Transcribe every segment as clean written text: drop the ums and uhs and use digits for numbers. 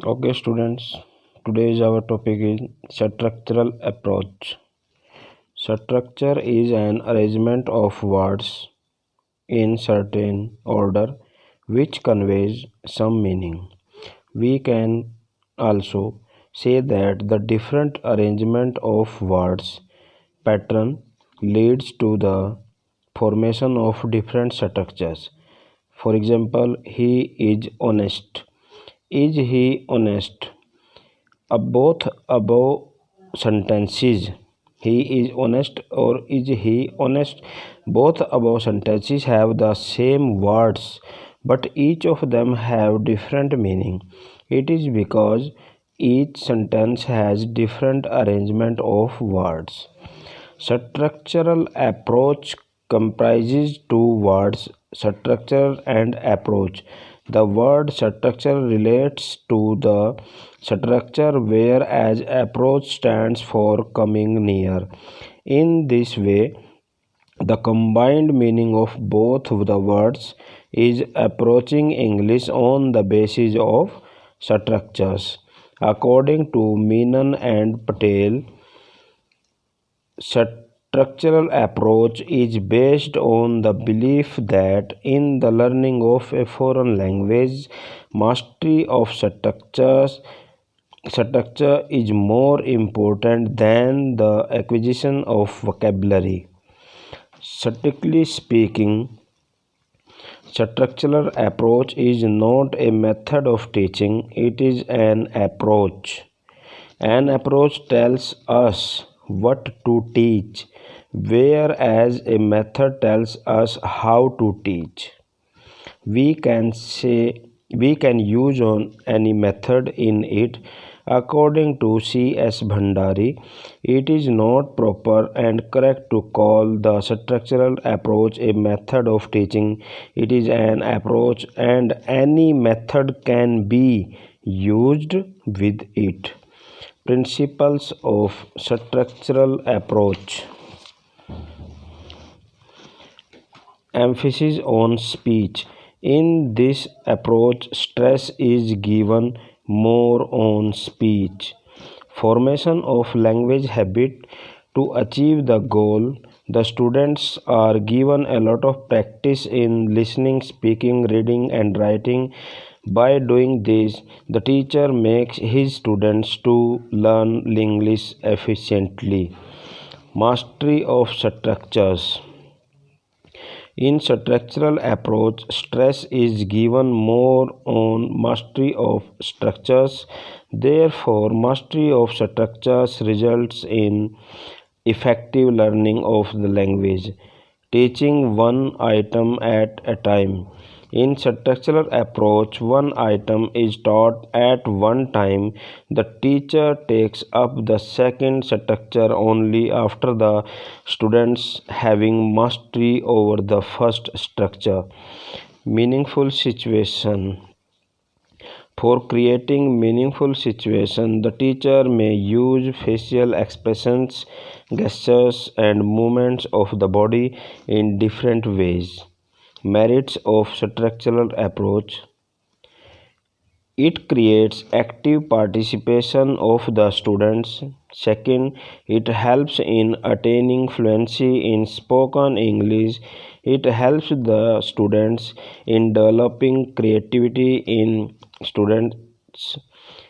Okay, students, today's our topic is structural approach. Structure is an arrangement of words in certain order which conveys some meaning. We can also say that the different arrangement of words pattern leads to the formation of different structures. For example, he is honest. Is he honest? Both above sentences, he is honest or is he honest, both above sentences have the same words but each of them have different meaning. It is because each sentence has different arrangement of words. Structural approach comprises two words, structure and approach. The word structure relates to the structure whereas approach stands for coming near. In this way, the combined meaning of both the words is approaching English on the basis of structures. According to Menon and Patel, structural approach is based on the belief that in the learning of a foreign language, mastery of structure is more important than the acquisition of vocabulary. Strictly speaking, structural approach is not a method of teaching, it is an approach. An approach tells us what to teach, whereas a method tells us how to teach. We can use on any method in it. According to C.S. Bhandari, it is not proper and correct to call the structural approach a method of teaching. It is an approach and any method can be used with it. Principles of structural approach. Emphasis on speech. In this approach, stress is given more on speech. Formation of language habit. To achieve the goal, the students are given a lot of practice in listening, speaking, reading, and writing. By doing this, the teacher makes his students to learn English efficiently. Mastery of structures. In structural approach, stress is given more on mastery of structures. Therefore, mastery of structures results in effective learning of the language. Teaching one item at a time. In structural approach, one item is taught at one time. The teacher takes up the second structure only after the students having mastery over the first structure. Meaningful situation. For creating meaningful situation, the teacher may use facial expressions, gestures, and movements of the body in different ways. Merits of structural approach. It creates active participation of the students. Second, it helps in attaining fluency in spoken English. It helps the students in developing creativity in students.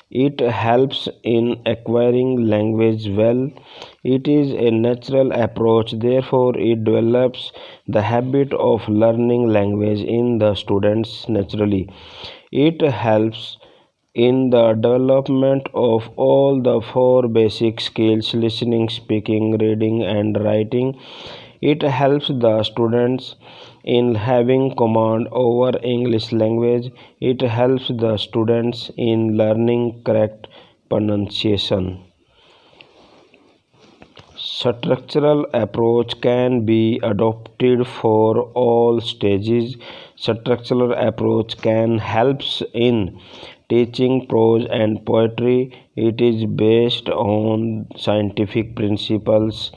It helps in acquiring language well. It is a natural approach, therefore, it develops the habit of learning language in the students naturally. It helps in the development of all the four basic skills listening, speaking, reading, and writing. It helps the students in having command over English language. It helps the students in learning correct pronunciation. Structural approach can be adopted for all stages. Structural approach can helps in teaching prose and poetry. It is based on scientific principles.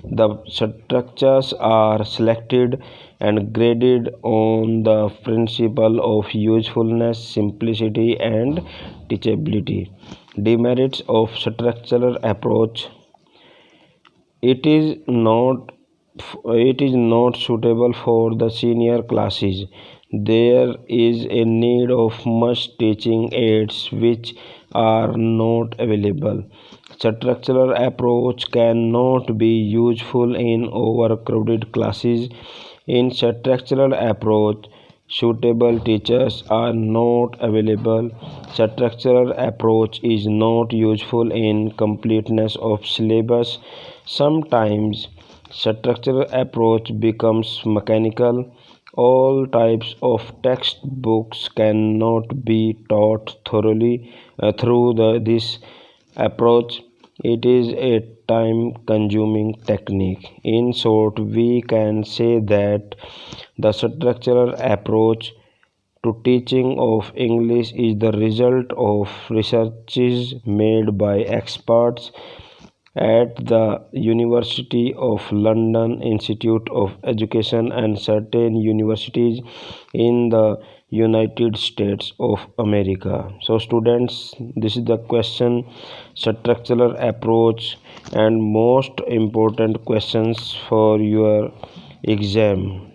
The structures are selected and graded on the principle of usefulness, simplicity, and teachability. Demerits of structural approach: it is not suitable for the senior classes. There is a need of much teaching aids which are not available. Structural approach cannot be useful in overcrowded classes. In structural approach, suitable teachers are not available. Structural approach is not useful in completeness of syllabus. Sometimes structural approach becomes mechanical. All types of textbooks cannot be taught thoroughly through this approach. It is a time consuming technique. In short, we can say that the structural approach to teaching of English is the result of researches made by experts at the University of London, Institute of Education, and certain universities in the United States of America. So, students, this is the question: structural approach and most important questions for your exam.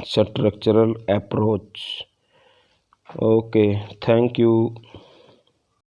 Structural approach. Okay, thank you.